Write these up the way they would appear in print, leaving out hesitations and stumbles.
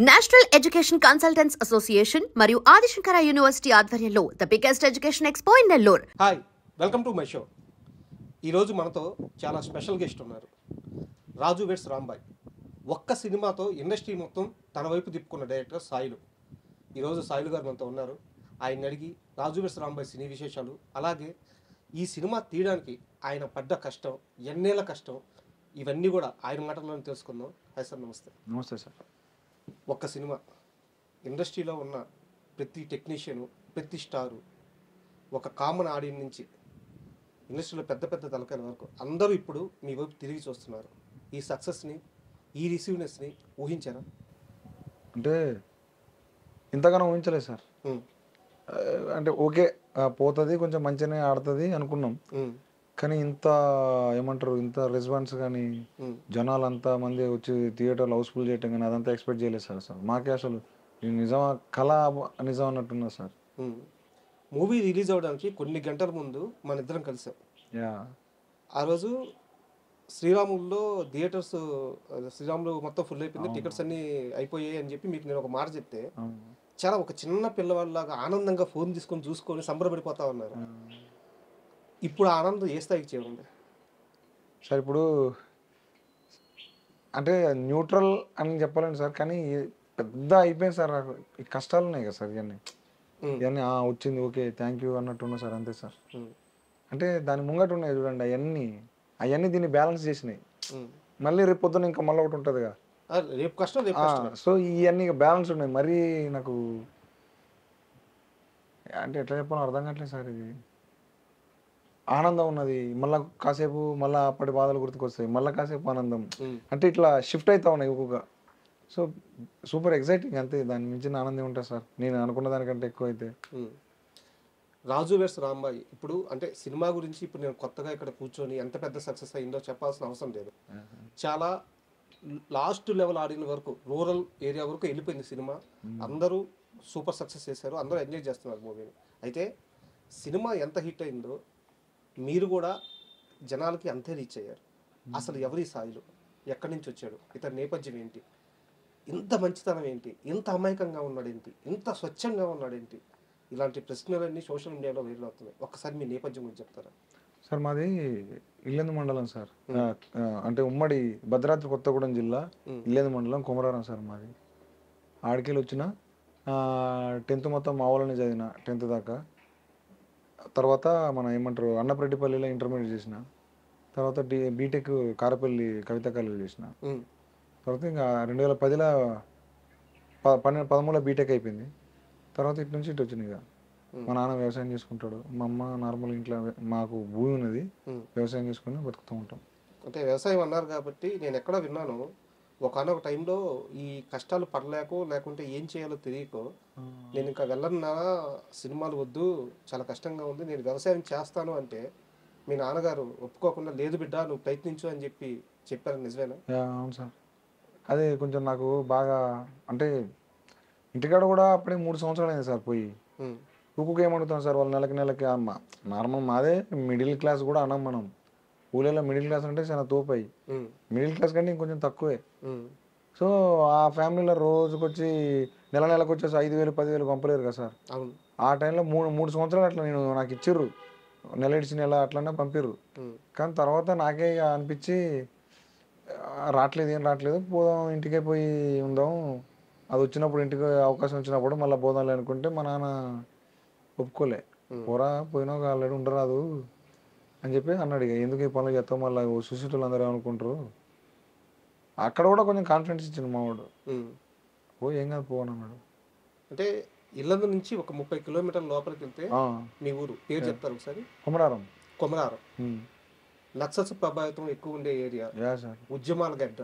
National education consultants association మరియు Adi Shankara university ఆధ్వర్యంలో the biggest education expo in Nellore. Hi, welcome to my show. ఈరోజు మనతో చాలా స్పెషల్ గెస్ట్ ఉన్నారు. రాజు వెడ్స్ రాంబాయ్. ఒక్క సినిమాతో ఇండస్ట్రీ మొత్తం తన వైపు తిప్పుకున్న డైరెక్టర్ సాయిలు. ఈరోజు సాయిలు గారు మనతో ఉన్నారు. ఆయన అడిగి రాజు వెడ్స్ రాంబాయ్ సినీ విశేషాలు, అలాగే ఈ సినిమా తీయడానికి ఆయన పడ్డ కష్టం, ఎన్నేళ్ల కష్టం, ఇవన్నీ కూడా ఆయన మాటల్లోనే తెలుసుకుందాం. హాయ్ సార్, నమస్తే. నమస్తే సార్. ఒక్క సినిమా ఇండస్ట్రీలో ఉన్న ప్రతి టెక్నీషియను, ప్రతి స్టారు, ఒక కామన్ ఆడియన్స్ నుంచి ఇండస్ట్రీలో పెద్ద పెద్ద తలకాయల వరకు అందరూ ఇప్పుడు మీ వైపు తిరిగి చూస్తున్నారు. ఈ సక్సెస్ని, ఈ రిసీవ్నెస్ని ఊహించారా? అంటే ఇంతగానో ఊహించలేదు సార్. అంటే ఓకే, పోతుంది, కొంచెం మంచిగానే ఆడుతుంది అనుకున్నాం. కానీ ఇంత ఏమంటారు, ఇంత రెస్పాన్స్ కానీ, జనాలు అంతా మంది వచ్చి థియేటర్లో హౌస్ఫుల్ చేయటం కానీ అదంతా ఎక్స్పెక్ట్ చేయలేదు సార్. అసలు మాకే అసలు నిజం, కళ నిజం అన్నట్టున్నది సార్. మూవీ రిలీజ్ అవ్వడానికి కొన్ని గంటల ముందు మన ఇద్దరం కలిసాం. ఆ రోజు శ్రీరాముల్లో థియేటర్స్, శ్రీరాములు మొత్తం ఫుల్ అయిపోయింది, టికెట్స్ అన్నీ అయిపోయాయి అని చెప్పి మీకు నేను ఒక మాట చెప్తే చాలా ఒక చిన్న పిల్లవాళ్ళలాగా ఆనందంగా ఫోన్ తీసుకొని చూసుకొని సంబరపడిపోతా ఉన్నారు. ఇప్పుడు ఆనందం ఏ స్థాయికి చేరుంది సార్? ఇప్పుడు అంటే న్యూట్రల్ అని చెప్పలేను సార్, కానీ పెద్ద అయిపోయింది సార్. నాకు ఈ కష్టాలు ఉన్నాయి కదా సార్, ఇవన్నీ వచ్చింది ఓకే థ్యాంక్ యూ అన్నట్టున్నా సార్, అంతే సార్. అంటే దాని ముంగట ఉన్నాయి చూడండి, అవన్నీ దీన్ని బ్యాలెన్స్ చేసినాయి. మళ్ళీ రేపు పొద్దున ఇంకా మళ్ళీ ఒకటి ఉంటుంది కదా, రేపు కష్టం. సో ఇవన్నీ బ్యాలెన్స్ ఉన్నాయి. మరీ నాకు అంటే ఎట్లా చెప్పాలో అర్థం కావట్లేదు సార్. ఇది ఆనందం ఉన్నది, మళ్ళీ కాసేపు మళ్ళీ అప్పటి బాధలు గుర్తుకొస్తాయి, మళ్ళీ కాసేపు ఆనందం, అంటే ఇట్లా షిఫ్ట్ అవుతా ఉన్నాయి ఎక్కువగా. సో సూపర్ ఎక్సైటింగ్, అంతే. దాని మించిన ఆనందం ఉంటుంది సార్, నేను అనుకున్న దానికంటే ఎక్కువ అయితే. రాజు వెడ్స్ రాంబాయ్ ఇప్పుడు అంటే సినిమా గురించి ఇప్పుడు నేను కొత్తగా ఇక్కడ కూర్చొని ఎంత పెద్ద సక్సెస్ అయిందో చెప్పాల్సిన అవసరం లేదు. చాలా లాస్ట్ లెవెల్ ఆడిన వరకు, రూరల్ ఏరియా వరకు వెళ్ళిపోయింది సినిమా. అందరూ సూపర్ సక్సెస్ చేశారు, అందరూ ఎంజాయ్ చేస్తున్నారు మూవీని. అయితే సినిమా ఎంత హిట్ అయిందో మీరు కూడా జనాలకి అంతే రీచ్ అయ్యారు. అసలు ఎవరి సాయిలు, ఎక్కడి నుంచి వచ్చాడు, ఇతని నేపథ్యం ఏంటి, ఇంత మంచితనం ఏంటి, ఇంత అమాయకంగా ఉన్నాడేంటి, ఇంత స్వచ్ఛంగా ఉన్నాడేంటి, ఇలాంటి ప్రశ్నలన్నీ సోషల్ మీడియాలో వైరల్ అవుతున్నాయి. ఒక్కసారి మీ నేపథ్యం గురించి చెప్తారా? సార్ మాది ఇల్లెందు మండలం సార్, అంటే ఉమ్మడి భద్రాద్రి కొత్తగూడెం జిల్లా ఇల్లెందు మండలం కొమరారం సార్ మాది. ఆడికెళ్ళి వచ్చిన 10th మొత్తం మా ఊళ్ళోనే చదివిన, 10th దాకా. తర్వాత మన ఏమంటారు అన్నప్రెడ్డిపల్లిలో ఇంటర్మీడియట్ చేసిన. తర్వాత బీటెక్ కారపల్లి కవిత కాలేజ్ చేసిన. తర్వాత ఇంకా 2010లో 13లో బీటెక్ అయిపోయింది. తర్వాత ఇటు నుంచి ఇటు వచ్చింది. ఇక మా నాన్న వ్యవసాయం చేసుకుంటాడు, మా అమ్మ నార్మల్ ఇంట్లో, మాకు భూమి ఉన్నది, వ్యవసాయం చేసుకుని బతుకుతూ ఉంటాం. అంటే వ్యవసాయం అన్నారు కాబట్టి నేను ఎక్కడో విన్నాను, ఒకనొక టైంలో ఈ కష్టాలు పడలేకో లేకుంటే ఏం చేయాలో తెలియకో నేను ఇంకా వెళ్ళన్నా, సినిమాలు వద్దు, చాలా కష్టంగా ఉంది, నేను వ్యవసాయం చేస్తాను అంటే మీ నాన్నగారు ఒప్పుకోకుండా లేదు బిడ్డ నువ్వు ప్రయత్నించు అని చెప్పారు. నిజమేనా? అవును సార్. అదే కొంచెం నాకు బాగా అంటే ఇంటికాడ కూడా అప్పుడే 3 సంవత్సరాలు అయింది సార్ పోయి. ఊకుకు ఏమడుగుతాం సార్, వాళ్ళు నెలకి అమ్మ నార్మల్ మాదే మిడిల్ క్లాస్ కూడా అన్నాం మనం. ఊళ్ళలో మిడిల్ క్లాస్ అంటే చాలా తోపాయి, మిడిల్ క్లాస్ కంటే ఇంకొంచెం తక్కువే. సో ఆ ఫ్యామిలీలో రోజుకొచ్చి నెలకు వచ్చేసి 5,000 10,000 పంపలేరు కదా సార్. ఆ టైంలో 3 సంవత్సరాలు అట్లా నాకు ఇచ్చిర్రు, నెల ఇడిచి నెల అట్లనే పంపిర్రు. కానీ తర్వాత నాకే అనిపించి ఏం రావట్లేదు, పోదాం ఇంటికే పోయి ఉందాం, అది వచ్చినప్పుడు ఇంటికి అవకాశం వచ్చినప్పుడు మళ్ళీ పోదాంలే అనుకుంటే మా నాన్న ఒప్పుకోలే. పోరా, పోయినాక ఆల్రెడీ ఉండరాదు అని చెప్పి అన్నాడు. ఇక ఎందుకు ఈ పనులు చేస్తాం, మళ్ళీ సుశీటులు అందరూ ఏమనుకుంటారు. అక్కడ కూడా కొంచెం కాన్ఫిడెన్స్ ఇచ్చింది మావాడు, ఏం కాదు పోను అన్నాడు. అంటే ఇల్లందు నుంచి ఒక 30 కిలోమీటర్ల లోపలికి వెళ్తే మీ ఊరు పేరు చెప్తారు ఒకసారి? కొమరారం. నక్సల్స్ ప్రభావితం ఎక్కువ ఉండే ఏరియా, ఉద్యమాల గడ్డ,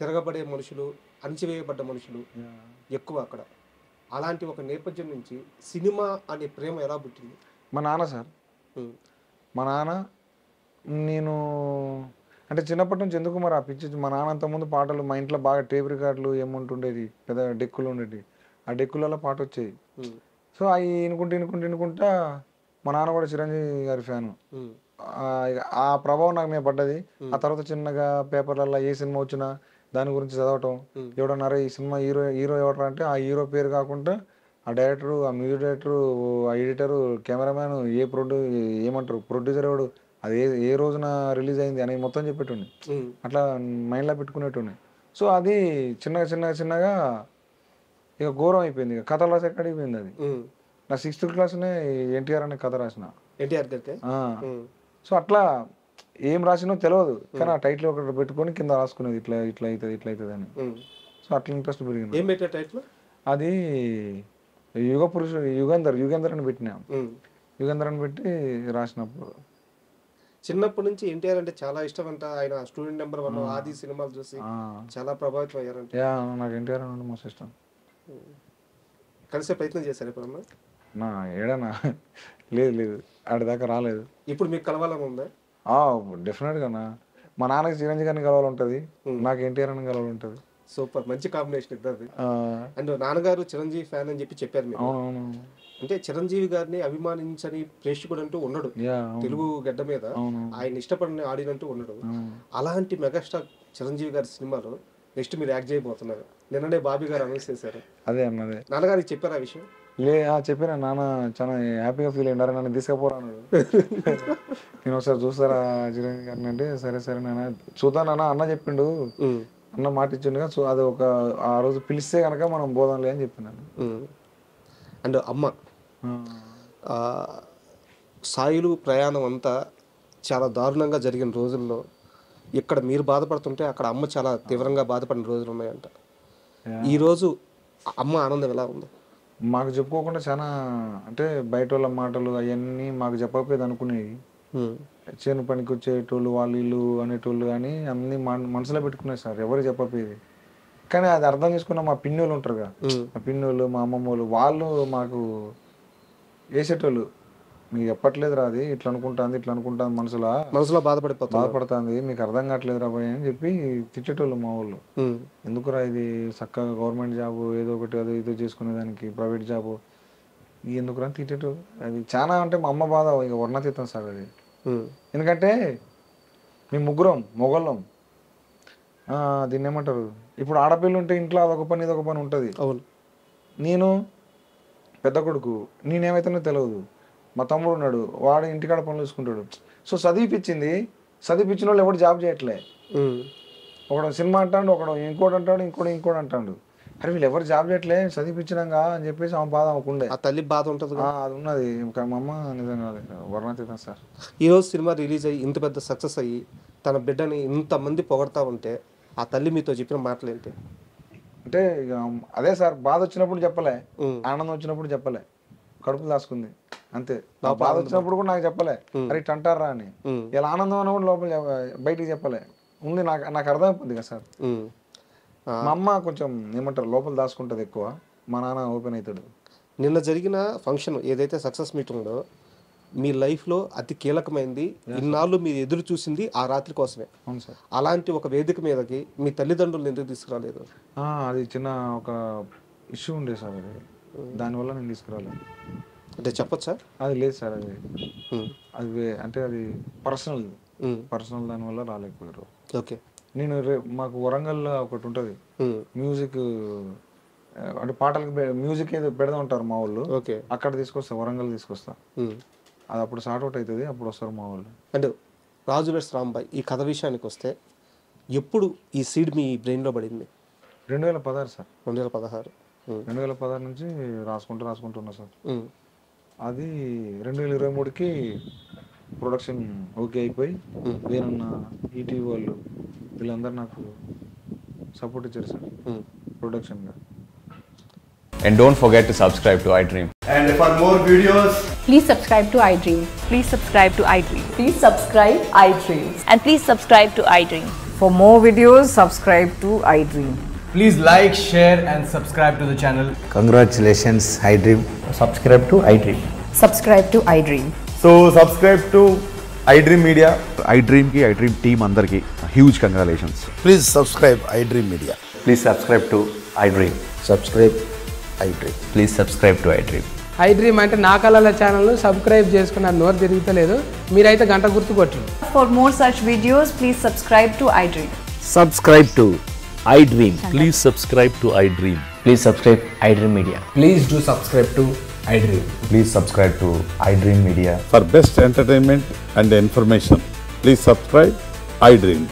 తిరగబడే మనుషులు, అణచివేయబడ్డ మనుషులు ఎక్కువ అక్కడ. అలాంటి ఒక నేపథ్యం నుంచి సినిమా అనే ప్రేమ ఎలా పుట్టింది? మా నాన్న సార్, మా నాన్న నేను అంటే చిన్నప్పటి నుంచి ఎందుకు మరి ఆ పిచ్చి, మా నాన్న అంతకుముందు పాటలు, మా ఇంట్లో బాగా టేప్ రికార్డులు ఏముంటుండేది, పెద్ద డెక్కులు ఉండేవి, ఆ డెక్కులలో పాట వచ్చేది. సో అవి వినుకుంటా మా నాన్న కూడా చిరంజీవి గారి ఫ్యాను. ఆ ప్రభావం నాకు మీద పడ్డది. ఆ తర్వాత చిన్నగా పేపర్లలో ఏ సినిమా వచ్చినా దాని గురించి చదవటం, ఎవడన్నారా ఈ సినిమా హీరో ఎవడరా అంటే ఆ హీరో పేరు కాకుండా ఆ డైరెక్టరు, ఆ మ్యూజిక్ డైరెక్టరు, ఆ ఎడిటరు, కెమెరామ్యాన్, ఏమంటారు ప్రొడ్యూసర్ ఎవడు, అది ఏ రోజున రిలీజ్ అయింది అని మొత్తం చెప్పేటండి. అట్లా మైండ్లో పెట్టుకునేటండి. సో అది చిన్నగా ఇక ఘోరం అయిపోయింది. ఇక కథలు రాసి ఎక్కడికి పోయింది అది. నా 6th క్లాస్నే ఎన్టీఆర్ అనే కథ రాసిన. సో అట్లా ఏం రాసినో తెలియదు, కానీ ఆ టైటిల్ ఒకటి పెట్టుకొని కింద రాసుకునేది ఇట్లా అవుతుంది అని. సో అట్లా ఇంట్రెస్ట్ పెరిగింది. అది యుగంధర్ అని పెట్టినా. యుగంధర్ అని పెట్టి రాసినప్పుడు చిన్నప్పటి నుంచి ఎన్టీఆర్ అంటే చాలా ఇష్టం అంట. ఆయన స్టూడెంట్ నెంబర్ 1 ఆది సినిమాలు చూసి చాలా ప్రభావితం అయ్యారంట. నాకు ఎన్టీఆర్ అంటే మస్తు ఇష్టం. కలిసే ప్రయత్నం చేశారు ఎప్పుడన్నా? నా ఏడనా లేదు ఆడిదాకా రాలేదు. ఇప్పుడు మీకు కలవాలని ఉందా? డెఫినెట్గా. మా నాన్నకి చిరంజీవి గారిని కలవాలంటది, నాకు ఎన్టీఆర్ అని కలవాలంటది. సూపర్, మంచి కాంబినేషన్ ఇద్దరిది. అండ్ నాన్నగారు చిరంజీవి ఫ్యాన్ అని చెప్పి చెప్పారు మీరు. అంటే చిరంజీవి గారిని అభిమానించని ప్రేక్షకుడు అంటూ ఉండడు తెలుగు గడ్డ మీద, ఆయన ఇష్టపడిన ఆడినంటూ ఉండడు. అలాంటి మెగాస్టార్ చిరంజీవి గారి సినిమాలో నెక్స్ట్ మీరు యాక్ట్ చేయబోతున్నారు. నిన్ననే బాబీ గారు అనౌన్స్ చేశారు. అదే అన్నదే. నాన్నగారికి చెప్పారు ఆ విషయం? చెప్పినా. నాన్న చాలా హ్యాపీగా ఫీల్ అయ్యారు. నన్ను తీసుకుపోరాను. నేను ఒకసారి చూస్తారా చిరంజీవి గారిని అంటే, సరే నాన్న చూద్దానన్నా అన్న చెప్పిండు, అన్న మాట ఇచ్చిండుగా. సో అది ఆ రోజు పిలిస్తే కనుక మనం పోదాంలే అని చెప్పినాను. అండ్ అమ్మ సాయిలు ప్రయాణం అంతా చాలా దారుణంగా జరిగిన రోజుల్లో ఇక్కడ మీరు బాధపడుతుంటే అక్కడ అమ్మ చాలా తీవ్రంగా బాధపడిన రోజులు ఉన్నాయంట. ఈరోజు అమ్మ ఆనందం ఎలా ఉంది? మాకు చెప్పుకోకుండా చాలా, అంటే బయట వాళ్ళ మాటలు అవన్నీ మాకు చెప్పకపోయేది అనుకునేవి. చేను పనికి వచ్చేటోళ్ళు వాళ్ళు అనేటోళ్ళు కానీ అన్ని మనసులో పెట్టుకునేది సార్, ఎవరు చెప్పకపోయేది. కానీ అది అర్థం చేసుకున్న మా పిన్నోళ్ళు ఉంటారుగా, మా పిన్నోళ్ళు, మా అమ్మమ్మోళ్ళు, వాళ్ళు మాకు వేసేటోళ్ళు. మీకు చెప్పట్లేదురా, అది ఇట్లా అనుకుంటాను మనసులో బాధపడుతుంది, మీకు అర్థం కావట్లేదు రా భయ్ అని చెప్పి తిట్టేటోళ్ళు మా వాళ్ళు. ఎందుకురా ఇది చక్కగా గవర్నమెంట్ జాబు ఏదో ఒకటి అదో ఇదో చేసుకునేదానికి ప్రైవేట్ జాబు ఎందుకురా తిట్టేటోళ్ళు. అది చాలా, అంటే మా అమ్మ బాధ ఇక వర్ణతీతం సార్ అది. ఎందుకంటే మేము ముగ్గురం మొగళ్ళం. దీన్ని ఏమంటారు, ఇప్పుడు ఆడపిల్లలు ఉంటే ఇంట్లో అదొక పని ఇదొక పని ఉంటుంది. అవును. నేను పెద్ద కొడుకు, నేనేమైతేనో తెలియదు. మా తమ్ముడు ఉన్నాడు, వాడు ఇంటికాడ పనులు చూసుకుంటాడు. సో చదివిపించిన వాళ్ళు ఎవరు జాబ్ చేయట్లే. ఒకడు సినిమా అంటాడు, ఒకడు ఇంకోటి అంటాడు, ఇంకోటి అంటాడు. అరే వీళ్ళు ఎవరు జాబ్ చేయట్లే, చదివిపించినాక అని చెప్పేసి ఆమె బాధ ఆమెకుండే. ఆ తల్లి బాధ ఉంటుంది. అది ఉన్నది. మా అమ్మ నిజంగా వర్ణతీతం సార్. ఈరోజు సినిమా రిలీజ్ అయ్యి ఇంత పెద్ద సక్సెస్ అయ్యి తన బిడ్డని ఇంతమంది పొగడతా ఉంటే ఆ తల్లి మీతో చెప్పిన మాటలు ఏంటి? అంటే ఇక అదే సార్, బాధ వచ్చినప్పుడు చెప్పలే, ఆనందం వచ్చినప్పుడు చెప్పలే, కడుపు దాచుకుంది అంతే. నా బాధ వచ్చినప్పుడు కూడా నాకు చెప్పలే, అరే ఇట్ అంటారా అని. ఇలా ఆనందం అన్న కూడా లోపల బయటికి చెప్పలే, ఉంది నాకు అర్థమైపోతుంది కదా సార్. మా అమ్మ కొంచెం ఏమంటారు లోపల దాచుకుంటుంది ఎక్కువ, మా నాన్న ఓపెన్ అవుతాడు. నిన్న జరిగిన ఫంక్షన్ ఏదైతే సక్సెస్ మీట్ ఉందో మీ లైఫ్లో అతి కీలకమైంది, ఇన్నాళ్ళు మీరు ఎదురు చూసింది ఆ రాత్రి కోసమే. అవును సార్. అలాంటి ఒక వేదిక మీదకి మీ తల్లిదండ్రులు ఎందుకు తీసుకురాలేదు? అది చిన్న ఒక ఇష్యూ ఉండే సార్, అది దానివల్ల నేను తీసుకురాలేదు. అంటే చెప్పొచ్చా? అది లేదు సార్, అది అంటే అది పర్సనల్ దానివల్ల రాలేకపోయారు. ఓకే. నేను మాకు వరంగల్లో ఒకటి ఉంటుంది మ్యూజిక్, అంటే పాటలకు మ్యూజిక్ ఏదో పెడదా ఉంటారు మా వాళ్ళు. ఓకే. అక్కడ తీసుకొస్తా, వరంగల్ తీసుకొస్తా. అది అప్పుడు సార్ట్ అవుట్ అవుతుంది, అప్పుడు వస్తారు మా వాళ్ళు. అంటే రాజు వెడ్స్ రాంబాయ్ ఈ కథ విషయానికి వస్తే ఎప్పుడు ఈ సీడ్ మీ బ్రెయిన్లో పడింది? 2016 సార్. 2016 నుంచి రాసుకుంటున్నా సార్. అది 2023కి ప్రొడక్షన్ ఓకే అయిపోయి వేరన్న ఈటీవీ వాళ్ళు వీళ్ళందరూ నాకు సపోర్ట్ ఇచ్చారు sir ప్రొడక్షన్గా. And don't forget to subscribe to iDream. And for more videos, please subscribe to iDream. Please subscribe to iDream. Please subscribe iDream. And please subscribe to iDream. For more videos, subscribe to iDream. please like, share and subscribe to the channel. Congratulations, iDream. Subscribe to iDream. Subscribe to iDream. So subscribe to iDream Media. iDream ki iDream team andarki huge congratulations. Please subscribe iDream Media. Please subscribe to iDream. Subscribe iDream. Please subscribe to iDream. iDream అంటే నా కళల channel subscribe చేసుకున్న నోరు తిరుగుతలేదు, మీరైతే గంట గుర్తు కొట్టండి. For more such videos, please subscribe to iDream. Subscribe to iDream. Please subscribe to iDream. Please subscribe iDream Media. Please do subscribe to iDream. Please subscribe to iDream Media. For best entertainment and information, please subscribe iDream.